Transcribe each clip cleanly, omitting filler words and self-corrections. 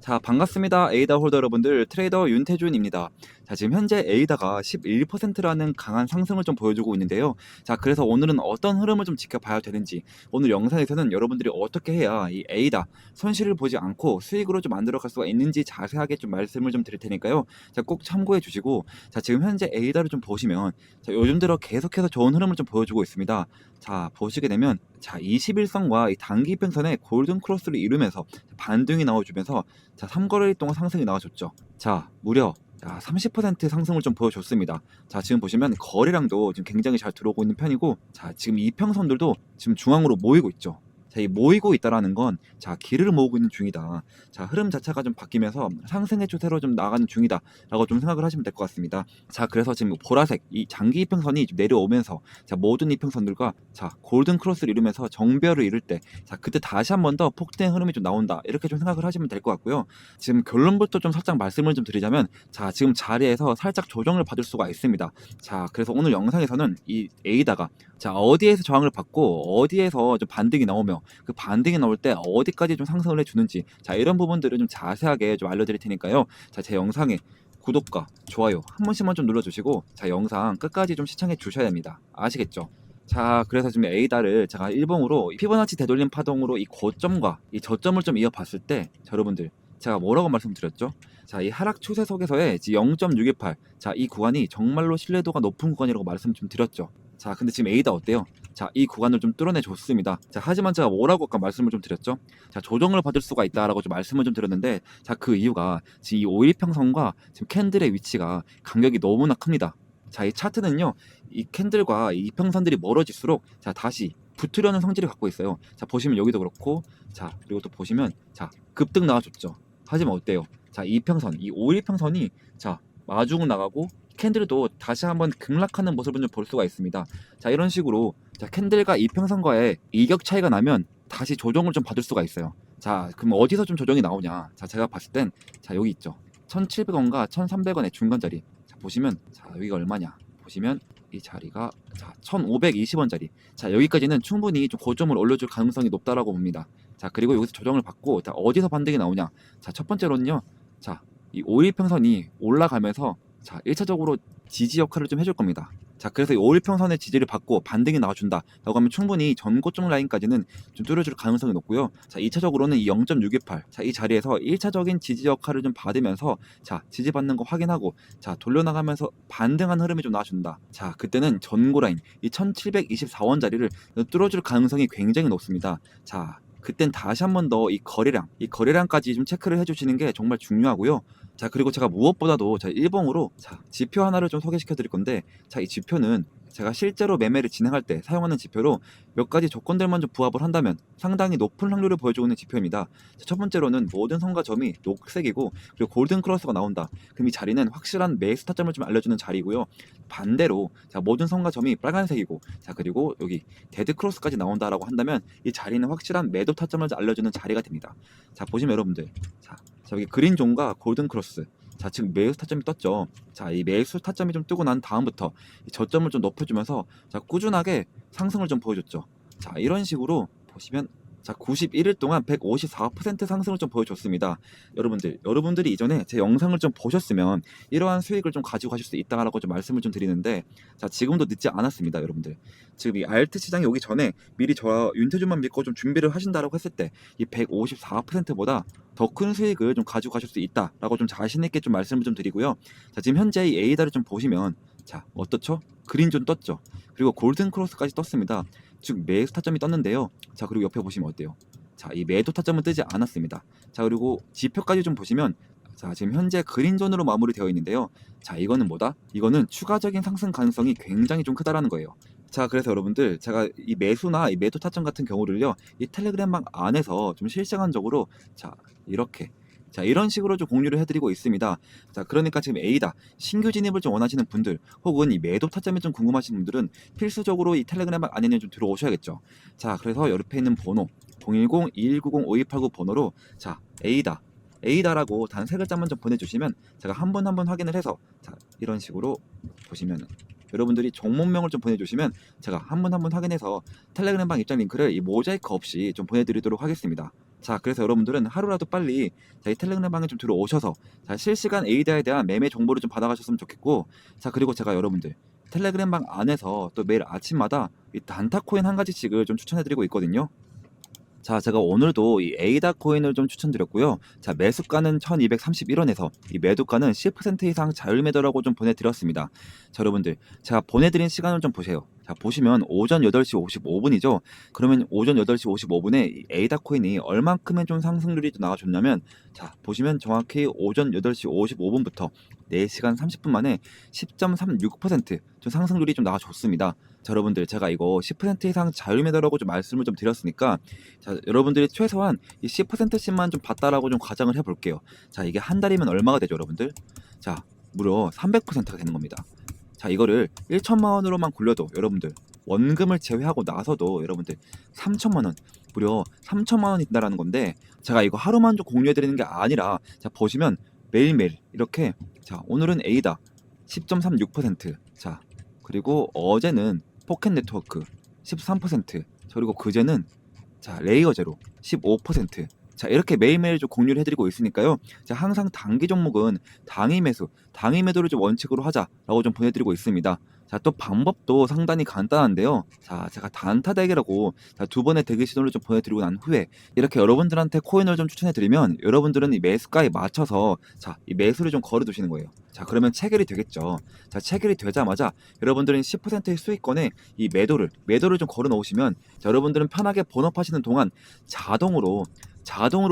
자, 반갑습니다. 에이다 홀더 여러분들, 트레이더 윤태준입니다. 자, 지금 현재 에이다가 11%라는 강한 상승을 좀 보여주고 있는데요. 자, 그래서 오늘은 어떤 흐름을 좀 지켜봐야 되는지, 오늘 영상에서는 여러분들이 어떻게 해야 이 에이다 손실을 보지 않고 수익으로 좀 만들어갈 수가 있는지 자세하게 좀 말씀을 좀 드릴 테니까요. 자, 꼭 참고해 주시고, 자, 지금 현재 에이다를 좀 보시면, 자, 요즘 들어 계속해서 좋은 흐름을 좀 보여주고 있습니다. 자, 보시게 되면, 자, 21선과 이 단기 평선의 골든 크로스를 이루면서 반등이 나와주면서, 자, 3거래일 동안 상승이 나와줬죠. 자, 무려 30% 상승을 좀 보여줬습니다. 자, 지금 보시면 거래량도 지금 굉장히 잘 들어오고 있는 편이고, 자, 지금 이평선들도 지금 중앙으로 모이고 있죠. 자, 이 모이고 있다라는 건, 자, 길을 모으고 있는 중이다. 자, 흐름 자체가 좀 바뀌면서 상승의 추세로 좀 나가는 중이다라고 좀 생각을 하시면 될 것 같습니다. 자, 그래서 지금 보라색 이 장기 이평선이 좀 내려오면서, 자, 모든 이평선들과 자, 골든 크로스를 이루면서 정배열을 이룰 때, 자, 그때 다시 한 번 더 폭등 흐름이 좀 나온다. 이렇게 좀 생각을 하시면 될 것 같고요. 지금 결론부터 좀 살짝 말씀을 좀 드리자면, 자, 지금 자리에서 살짝 조정을 받을 수가 있습니다. 자, 그래서 오늘 영상에서는 이 에이다가, 자, 어디에서 저항을 받고 어디에서 좀 반등이 나오며 그 반등이 나올 때 어디까지 좀 상승을 해주는지, 자, 이런 부분들을 좀 자세하게 좀 알려드릴 테니까요. 자, 제 영상에 구독과 좋아요 한 번씩만 좀 눌러주시고, 자, 영상 끝까지 좀 시청해 주셔야 됩니다. 아시겠죠? 자, 그래서 지금 에이다를 제가 일봉으로 피보나치 되돌림 파동으로 이 고점과 이 저점을 좀 이어봤을 때, 자, 여러분들, 제가 뭐라고 말씀드렸죠? 자, 이 하락 추세 속에서의 0.618, 자, 이 구간이 정말로 신뢰도가 높은 구간이라고 말씀 좀 드렸죠. 자, 근데 지금 에이다 어때요? 자, 이 구간을 좀 뚫어내 줬습니다. 자, 하지만 제가 뭐라고 아까 말씀을 좀 드렸죠? 자, 조정을 받을 수가 있다라고 좀 말씀을 좀 드렸는데, 자, 그 이유가 지금 이 5일평선과 지금 캔들의 위치가 간격이 너무나 큽니다. 자, 이 차트는요, 이 캔들과 이 이평선들이 멀어질수록, 자, 다시 붙으려는 성질을 갖고 있어요. 자, 보시면 여기도 그렇고, 자, 그리고 또 보시면, 자, 급등 나와줬죠. 하지만 어때요? 자, 이평선, 이 5일평선이, 자, 마중 나가고 캔들도 다시 한번 급락하는 모습을 좀 볼 수가 있습니다. 자, 이런 식으로, 자, 캔들과 이평선과의 이격 차이가 나면 다시 조정을 좀 받을 수가 있어요. 자, 그럼 어디서 좀 조정이 나오냐? 자, 제가 봤을 땐, 자, 여기 있죠. 1,700원과 1,300원의 중간 자리. 자, 보시면, 자, 여기가 얼마냐? 보시면 이 자리가, 자, 1,520원짜리. 자, 여기까지는 충분히 좀 고점을 올려줄 가능성이 높다라고 봅니다. 자, 그리고 여기서 조정을 받고, 자, 어디서 반등이 나오냐? 자, 첫 번째로는요, 자, 이 5일평선이 올라가면서, 자, 1차적으로 지지 역할을 좀 해줄 겁니다. 자, 그래서 이 5일평선의 지지를 받고 반등이 나와준다 라고 하면 충분히 전고점 라인까지는 좀 뚫어줄 가능성이 높고요. 자, 2차적으로는 이 0.618, 자, 이 자리에서 1차적인 지지 역할을 좀 받으면서, 자, 지지받는 거 확인하고, 자, 돌려나가면서 반등한 흐름이 좀 나와준다. 자, 그때는 전고 라인 이 1724원 자리를 뚫어줄 가능성이 굉장히 높습니다. 자, 그땐 다시 한 번 더 이 거래량까지 좀 체크를 해주시는 게 정말 중요하고요. 자, 그리고 제가 무엇보다도, 자, 일봉으로, 자, 지표 하나를 좀 소개시켜 드릴 건데, 자, 이 지표는 제가 실제로 매매를 진행할 때 사용하는 지표로 몇 가지 조건들만 좀 부합을 한다면 상당히 높은 확률을 보여주고 있는 지표입니다. 자, 첫 번째로는 모든 선과 점이 녹색이고, 그리고 골든 크로스가 나온다. 그럼 이 자리는 확실한 매수 타점을 좀 알려주는 자리고요. 반대로, 자, 모든 선과 점이 빨간색이고, 자, 그리고 여기 데드 크로스까지 나온다라고 한다면 이 자리는 확실한 매도 타점을 알려주는 자리가 됩니다. 자, 보시면 여러분들, 자, 여기 그린 존과 골든 크로스, 자, 지금 매수 타점이 떴죠. 자, 이 매수 타점이 좀 뜨고 난 다음부터 이 저점을 좀 높여주면서, 자, 꾸준하게 상승을 좀 보여줬죠. 자, 이런 식으로 보시면, 자, 91일 동안 154% 상승을 좀 보여줬습니다. 여러분들이 이전에 제 영상을 좀 보셨으면 이러한 수익을 좀 가지고 가실 수 있다라고 좀 말씀을 좀 드리는데, 자, 지금도 늦지 않았습니다, 여러분들. 지금 이 알트 시장이 오기 전에 미리 저 윤태준만 믿고 좀 준비를 하신다라고 했을 때 이 154%보다 더 큰 수익을 좀 가지고 가실 수 있다라고 좀 자신 있게 좀 말씀을 좀 드리고요. 자, 지금 현재 이 에이다를 좀 보시면, 자, 어떻죠? 그린존 떴죠. 그리고 골든 크로스까지 떴습니다. 즉 매수 타점이 떴는데요. 자, 그리고 옆에 보시면 어때요? 자, 이 매도 타점은 뜨지 않았습니다. 자, 그리고 지표까지 좀 보시면, 자, 지금 현재 그린존으로 마무리되어 있는데요. 자, 이거는 뭐다? 이거는 추가적인 상승 가능성이 굉장히 좀 크다라는 거예요. 자, 그래서 여러분들, 제가 이 매수나 이 매도 타점 같은 경우를요, 이 텔레그램방 안에서 좀 실시간적으로, 자, 이렇게, 자, 이런 식으로 좀 공유를 해드리고 있습니다. 자, 그러니까 지금 A다 신규 진입을 좀 원하시는 분들, 혹은 이 매도 타점이 좀 궁금하신 분들은 필수적으로 이 텔레그램방 안에는 좀 들어오셔야겠죠. 자, 그래서 옆에 있는 번호 010-2190-5289 번호로, 자, A다라고 단 세 글자만 좀 보내주시면 제가 한 번 한 번 확인을 해서, 자, 이런 식으로 보시면 여러분들이 종목명을 좀 보내주시면 제가 한 번 한 번 확인해서 텔레그램방 입장 링크를 이 모자이크 없이 좀 보내드리도록 하겠습니다. 자, 그래서 여러분들은 하루라도 빨리 이 텔레그램방에 좀 들어오셔서 자, 실시간 에이다에 대한 매매 정보를 좀 받아가셨으면 좋겠고, 자, 그리고 제가 여러분들 텔레그램방 안에서 또 매일 아침마다 이 단타 코인 한 가지씩을 좀 추천해드리고 있거든요. 자, 제가 오늘도 이 에이다 코인을 좀 추천드렸고요. 자, 매수가는 1231원에서 이 매도가는 10% 이상 자율 매도라고 좀 보내드렸습니다. 자, 여러분들 제가 보내드린 시간을 좀 보세요. 자, 보시면 오전 8시 55분이죠. 그러면 오전 8시 55분에 이 에이다 코인이 얼만큼의 좀 상승률이 나와줬냐면, 자, 보시면 정확히 오전 8시 55분부터 4시간 30분 만에 10.36%좀 상승률이 좀 나와줬습니다. 자, 여러분들 제가 이거 10% 이상 자율 매도라고 좀 말씀을 좀 드렸으니까, 자, 여러분들이 최소한 이 10%씩만 좀 봤다라고 좀 가정을 해볼게요. 자, 이게 한 달이면 얼마가 되죠, 여러분들? 자, 무려 300%가 되는 겁니다. 자, 이거를 1천만 원으로만 굴려도 여러분들 원금을 제외하고 나서도 여러분들 3천만 원, 무려 3천만 원이 된다라는 건데, 제가 이거 하루만 좀 공유해드리는 게 아니라, 자, 보시면 매일매일 이렇게, 자, 오늘은 A다 10.36%, 자, 그리고 어제는 포켓 네트워크 13%, 그리고 그제는 자, 레이어 제로 15%. 자, 이렇게 매일매일 좀 공유를 해드리고 있으니까요. 자, 항상 단기 종목은 당일 매수, 당일 매도를 좀 원칙으로 하자라고 좀 보내드리고 있습니다. 자, 또 방법도 상당히 간단한데요. 자, 제가 단타 대기라고 자, 2번의 대기 시도를 좀 보내드리고 난 후에 이렇게 여러분들한테 코인을 좀 추천해드리면 여러분들은 이 매수가에 맞춰서 자, 이 매수를 좀 걸어두시는 거예요. 자, 그러면 체결이 되겠죠. 자, 체결이 되자마자 여러분들은 10%의 수익권에 이 매도를 좀 걸어 놓으시면, 자, 여러분들은 편하게 본업하시는 동안 자동으로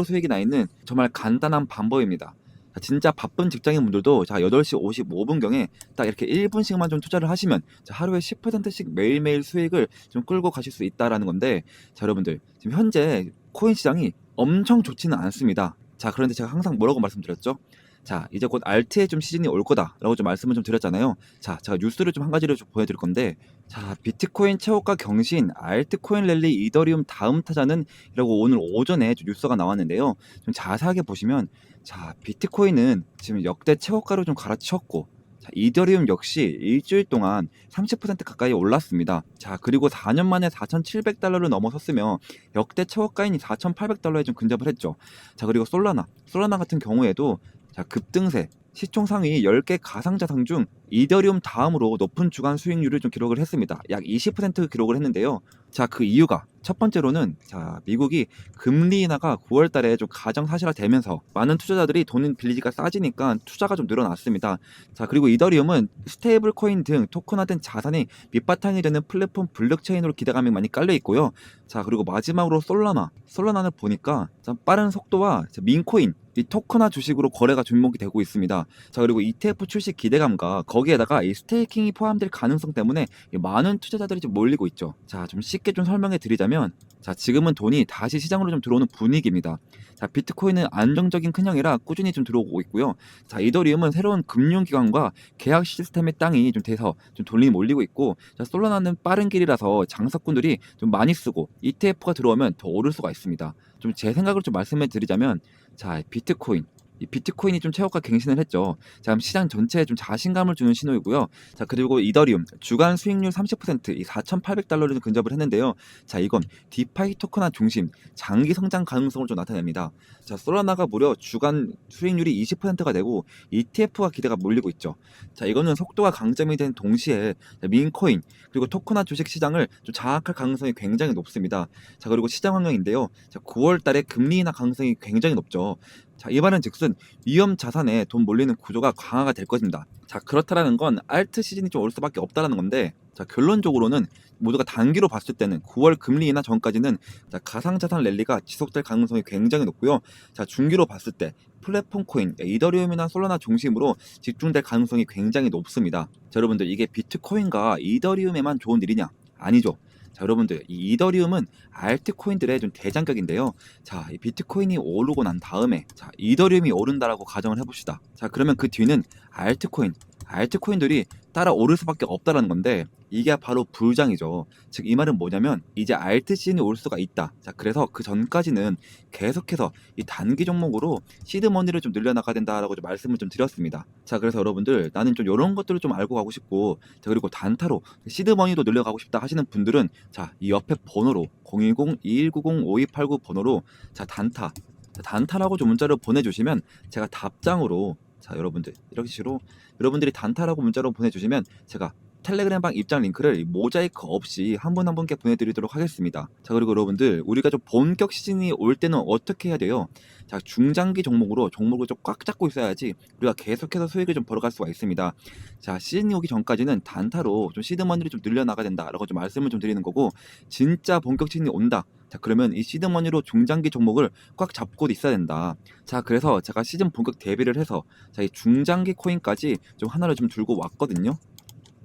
수익이 나 있는 정말 간단한 방법입니다. 자, 진짜 바쁜 직장인 분들도 자, 8시 55분경에 딱 이렇게 1분씩만 좀 투자를 하시면 자, 하루에 10%씩 매일매일 수익을 좀 끌고 가실 수 있다라는 건데, 자, 여러분들 지금 현재 코인 시장이 엄청 좋지는 않습니다. 자, 그런데 제가 항상 뭐라고 말씀드렸죠? 자, 이제 곧 알트의 좀 시즌이 올 거다라고 좀 말씀을 좀 드렸잖아요. 자, 제가 뉴스를 좀 한 가지를 좀 보여드릴 건데, 자, 비트코인 최고가 경신, 알트코인 랠리 이더리움 다음 타자는 이라고 오늘 오전에 좀 뉴스가 나왔는데요. 좀 자세하게 보시면, 자, 비트코인은 지금 역대 최고가로 좀 갈아치웠고, 자, 이더리움 역시 일주일 동안 30% 가까이 올랐습니다. 자, 그리고 4년 만에 4,700달러를 넘어섰으며 역대 최고가인 4,800달러에 좀 근접을 했죠. 자, 그리고 솔라나 같은 경우에도 자, 급등세, 시총 상위 10개 가상자산 중 이더리움 다음으로 높은 주간 수익률을 좀 기록을 했습니다. 약 20% 기록을 했는데요. 자, 그 이유가 첫 번째로는 자, 미국이 금리 인하가 9월 달에 좀 가정사실화되면서 많은 투자자들이 돈 빌리기가 싸지니까 투자가 좀 늘어났습니다. 자, 그리고 이더리움은 스테이블 코인 등 토큰화된 자산이 밑바탕이 되는 플랫폼 블록체인으로 기대감이 많이 깔려 있고요. 자, 그리고 마지막으로 솔라나를 보니까 좀 빠른 속도와 민코인 이 토큰화 주식으로 거래가 주목이 되고 있습니다. 자, 그리고 ETF 출시 기대감과 거기에다가 이 스테이킹이 포함될 가능성 때문에 많은 투자자들이 좀 몰리고 있죠. 자, 좀 쉽게 좀 설명해 드리자면, 자, 지금은 돈이 다시 시장으로 좀 들어오는 분위기입니다. 자, 비트코인은 안정적인 큰형이라 꾸준히 좀 들어오고 있고요. 자, 이더리움은 새로운 금융기관과 계약 시스템의 땅이 좀 돼서 좀 돈이 몰리고 있고, 자, 솔라나는 빠른 길이라서 장사꾼들이 좀 많이 쓰고 ETF가 들어오면 더 오를 수가 있습니다. 좀 제 생각을 좀 말씀해 드리자면, 자, 이 비트코인이 좀 최고가 갱신을 했죠. 자, 그럼 시장 전체에 좀 자신감을 주는 신호이고요. 자, 그리고 이더리움 주간 수익률 30%, 이 4,800달러를 좀 근접을 했는데요. 자, 이건 디파이 토큰화 중심 장기 성장 가능성을 좀 나타냅니다. 자, 솔라나가 무려 주간 수익률이 20%가 되고 ETF가 기대가 몰리고 있죠. 자, 이거는 속도가 강점이 된 동시에 민코인 그리고 토큰화 주식 시장을 좀 장악할 가능성이 굉장히 높습니다. 자, 그리고 시장 환경인데요. 자, 9월 달에 금리 인하 가능성이 굉장히 높죠. 자, 이 말은 즉슨 위험 자산에 돈 몰리는 구조가 강화가 될 것입니다. 자, 그렇다라는 건 알트 시즌이 좀 올 수밖에 없다라는 건데, 자, 결론적으로는 모두가 단기로 봤을 때는 9월 금리 인하 전까지는 자, 가상자산 랠리가 지속될 가능성이 굉장히 높고요. 자, 중기로 봤을 때 플랫폼 코인, 이더리움이나 솔라나 중심으로 집중될 가능성이 굉장히 높습니다. 자, 여러분들 이게 비트코인과 이더리움에만 좋은 일이냐? 아니죠. 자, 여러분들 이 이더리움은 알트코인들의 좀 대장격인데요. 자, 이 비트코인이 오르고 난 다음에 자, 이더리움이 오른다라고 가정을 해봅시다. 자, 그러면 그 뒤는 알트코인들이 따라 오를 수밖에 없다라는 건데, 이게 바로 불장이죠. 즉 이 말은 뭐냐면 이제 알트 시즌이 올 수가 있다. 자, 그래서 그 전까지는 계속해서 이 단기 종목으로 시드 머니를 좀 늘려나가야 된다라고 좀 말씀을 좀 드렸습니다. 자, 그래서 여러분들 나는 좀 이런 것들을 좀 알고 가고 싶고, 자, 그리고 단타로 시드 머니도 늘려가고 싶다 하시는 분들은 자, 이 옆에 번호로 010-2190-5289 번호로 자, 단타라고 좀 문자를 보내주시면 제가 답장으로, 자, 여러분들 이렇게 식으로 여러분들이 단타라고 문자로 보내주시면 제가 텔레그램방 입장 링크를 모자이크 없이 한 분 한 분께 보내드리도록 하겠습니다. 자, 그리고 여러분들 우리가 좀 본격 시즌이 올 때는 어떻게 해야 돼요? 자, 중장기 종목으로 종목을 좀 꽉 잡고 있어야지 우리가 계속해서 수익을 좀 벌어갈 수가 있습니다. 자, 시즌이 오기 전까지는 단타로 좀 시드머니를 좀 늘려나가야 된다라고 좀 말씀을 좀 드리는 거고, 진짜 본격 시즌이 온다. 자, 그러면 이 시드머니로 중장기 종목을 꽉 잡고 있어야 된다. 자, 그래서 제가 시즌 본격 대비를 해서 자, 이 중장기 코인까지 좀 하나를 좀 들고 왔거든요.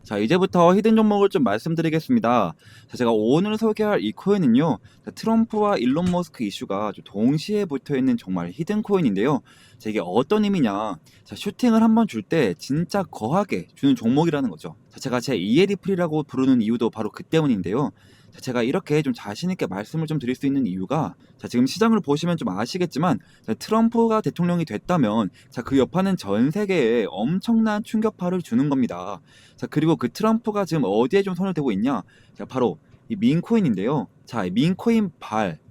자, 이제부터 히든 종목을 좀 말씀드리겠습니다. 자, 제가 오늘 소개할 이 코인은요, 자, 트럼프와 일론 머스크 이슈가 좀 동시에 붙어있는 정말 히든 코인인데요. 자, 이게 어떤 의미냐? 자, 슈팅을 한번 줄 때 진짜 거하게 주는 종목이라는 거죠. 자, 제가 제 이에리플이라고 부르는 이유도 바로 그 때문인데요. 자, 제가 이렇게 좀 자신있게 말씀을 좀 드릴 수 있는 이유가, 자, 지금 시장을 보시면 좀 아시겠지만, 자, 트럼프가 대통령이 됐다면 자, 그 여파는 전 세계에 엄청난 충격파를 주는 겁니다. 자, 그리고 그 트럼프가 지금 어디에 좀 손을 대고 있냐? 자, 바로 이 민코인인데요. 자, 이 민코인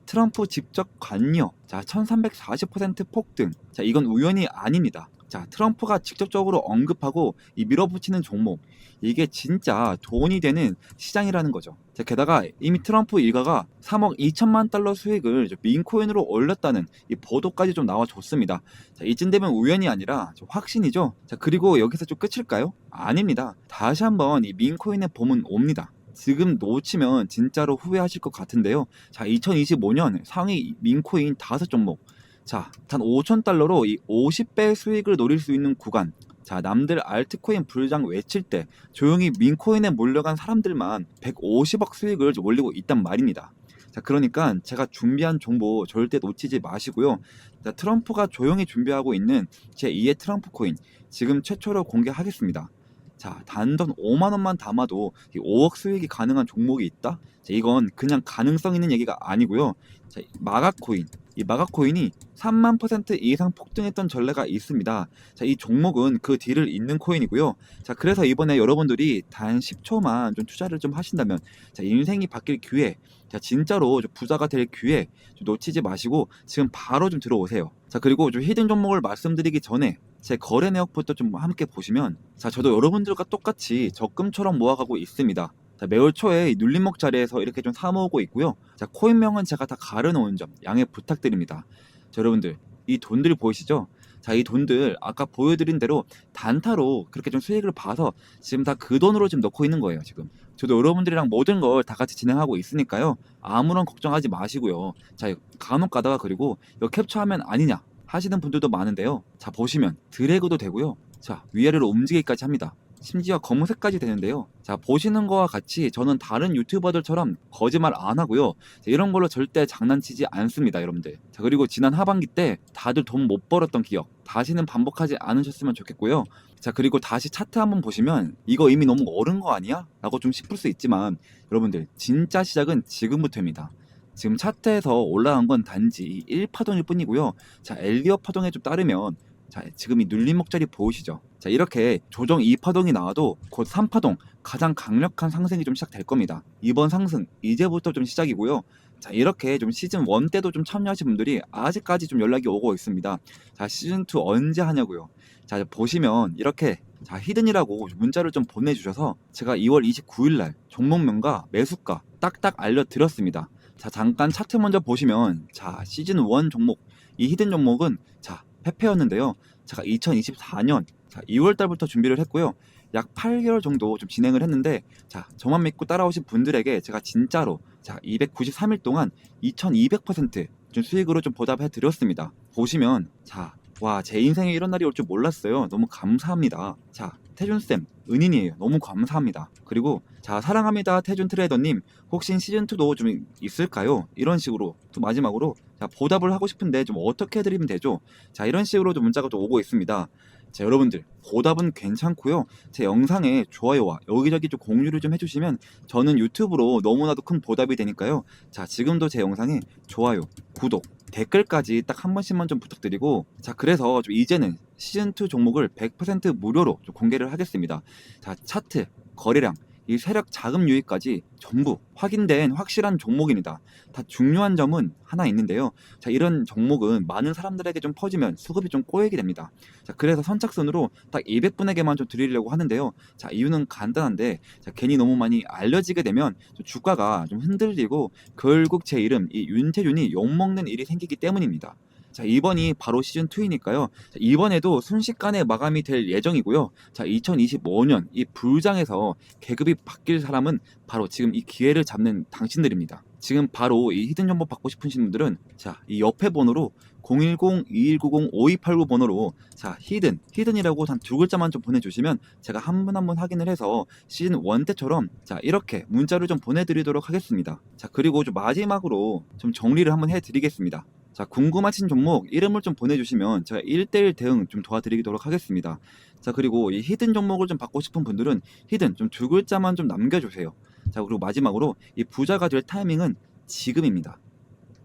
트럼프 직접 관여, 자, 1340% 폭등. 자, 이건 우연이 아닙니다. 자, 트럼프가 직접적으로 언급하고 이 밀어붙이는 종목, 이게 진짜 돈이 되는 시장이라는 거죠. 자, 게다가 이미 트럼프 일가가 3억 2천만 달러 수익을 민코인으로 올렸다는 이 보도까지 좀 나와줬습니다. 자, 이쯤 되면 우연이 아니라 확신이죠. 자, 그리고 여기서 좀 끝일까요? 아닙니다. 다시 한번 이 민코인의 봄은 옵니다. 지금 놓치면 진짜로 후회하실 것 같은데요. 자, 2025년 상위 민코인 5종목. 자, 단 5,000달러로 이 50배 수익을 노릴 수 있는 구간. 자, 남들 알트코인 불장 외칠 때 조용히 민코인에 몰려간 사람들만 150억 수익을 올리고 있단 말입니다. 자, 그러니까 제가 준비한 정보 절대 놓치지 마시고요. 자, 트럼프가 조용히 준비하고 있는 제2의 트럼프 코인 지금 최초로 공개하겠습니다. 자, 단돈 5만 원만 담아도 5억 수익이 가능한 종목이 있다? 자, 이건 그냥 가능성 있는 얘기가 아니고요. 자, 마가코인. 이 마가코인이 3만% 이상 폭등했던 전례가 있습니다. 자, 이 종목은 그 뒤를 잇는 코인이고요. 자, 그래서 이번에 여러분들이 단 10초만 좀 투자를 좀 하신다면, 자, 인생이 바뀔 기회, 자, 진짜로 좀 부자가 될 기회 좀 놓치지 마시고 지금 바로 좀 들어오세요. 자, 그리고 좀 히든 종목을 말씀드리기 전에 제 거래 내역부터 좀 함께 보시면, 자, 저도 여러분들과 똑같이 적금처럼 모아가고 있습니다. 자, 매월 초에 이 눌림목 자리에서 이렇게 좀 사모으고 있고요. 자, 코인명은 제가 다 가려놓은 점 양해 부탁드립니다. 자, 여러분들 이 돈들 보이시죠? 자, 이 돈들 아까 보여드린 대로 단타로 그렇게 좀 수익을 봐서 지금 다 그 돈으로 지금 넣고 있는 거예요. 지금 저도 여러분들이랑 모든 걸 다 같이 진행하고 있으니까요. 아무런 걱정하지 마시고요. 자, 간혹 가다가 그리고 이거 캡처하면 아니냐 하시는 분들도 많은데요. 자, 보시면 드래그도 되고요. 자, 위아래로 움직이기까지 합니다. 심지어 검은색까지 되는데요. 자, 보시는 거와 같이 저는 다른 유튜버들처럼 거짓말 안 하고요. 자, 이런 걸로 절대 장난치지 않습니다, 여러분들. 자, 그리고 지난 하반기 때 다들 돈 못 벌었던 기억 다시는 반복하지 않으셨으면 좋겠고요. 자, 그리고 다시 차트 한번 보시면 이거 이미 너무 어른 거 아니야? 라고 좀 싶을 수 있지만 여러분들 진짜 시작은 지금부터입니다. 지금 차트에서 올라간 건 단지 1파동일 뿐이고요. 자, 엘리엇 파동에 좀 따르면, 자, 지금 이 눌림목 자리 보이시죠? 자, 이렇게 조정 2파동이 나와도 곧 3파동 가장 강력한 상승이 좀 시작될 겁니다. 이번 상승 이제부터 좀 시작이고요. 자, 이렇게 좀 시즌 1 때도 좀 참여하신 분들이 아직까지 좀 연락이 오고 있습니다. 자, 시즌 2 언제 하냐고요. 자, 보시면 이렇게, 자, 히든이라고 문자를 좀 보내주셔서 제가 2월 29일날 종목명과 매수가 딱딱 알려드렸습니다. 자, 잠깐 차트 먼저 보시면, 자, 시즌 1 종목, 이 히든 종목은 자, 페페였는데요. 제가 2024년 자, 2월 달부터 준비를 했고요. 약 8개월 정도 좀 진행을 했는데, 자, 저만 믿고 따라오신 분들에게 제가 진짜로 자, 293일 동안 2200%좀 수익으로 좀 보답해 드렸습니다. 보시면, 자, 와, 제 인생에 이런 날이 올 줄 몰랐어요. 너무 감사합니다. 자, 태준쌤, 은인이에요. 너무 감사합니다. 그리고, 자, 사랑합니다. 태준 트레이더님, 혹시 시즌2도 좀 있을까요? 이런 식으로, 또 마지막으로, 자, 보답을 하고 싶은데 좀 어떻게 해드리면 되죠? 자, 이런 식으로 좀 문자가 또 오고 있습니다. 자, 여러분들 보답은 괜찮고요. 제 영상에 좋아요와 여기저기 좀 공유를 좀 해주시면 저는 유튜브로 너무나도 큰 보답이 되니까요. 자, 지금도 제 영상에 좋아요, 구독, 댓글까지 딱 한 번씩만 좀 부탁드리고, 자, 그래서 좀 이제는 시즌2 종목을 100% 무료로 좀 공개를 하겠습니다. 자, 차트, 거래량, 이 세력 자금 유입까지 전부 확인된 확실한 종목입니다. 다 중요한 점은 하나 있는데요. 자, 이런 종목은 많은 사람들에게 좀 퍼지면 수급이 좀 꼬이게 됩니다. 자, 그래서 선착순으로 딱 200분에게만 좀 드리려고 하는데요. 자, 이유는 간단한데, 자, 괜히 너무 많이 알려지게 되면 좀 주가가 좀 흔들리고 결국 제 이름 이 윤태준이 욕먹는 일이 생기기 때문입니다. 자, 이번이 바로 시즌2이니까요. 이번에도 순식간에 마감이 될 예정이고요. 자, 2025년 이 불장에서 계급이 바뀔 사람은 바로 지금 이 기회를 잡는 당신들입니다. 지금 바로 이 히든 정보 받고 싶으신 분들은 자, 이 옆에 번호로 010-2190-5289 번호로 자, 히든이라고 단 두 글자만 좀 보내주시면 제가 한 분 한 분 확인을 해서 시즌 1 때처럼 자, 이렇게 문자를 좀 보내드리도록 하겠습니다. 자, 그리고 좀 마지막으로 좀 정리를 한번 해드리겠습니다. 자, 궁금하신 종목 이름을 좀 보내주시면 제가 1대1 대응 좀 도와드리도록 하겠습니다. 자, 그리고 이 히든 종목을 좀 받고 싶은 분들은 히든 좀 두 글자만 좀 남겨주세요. 자, 그리고 마지막으로 이 부자가 될 타이밍은 지금입니다.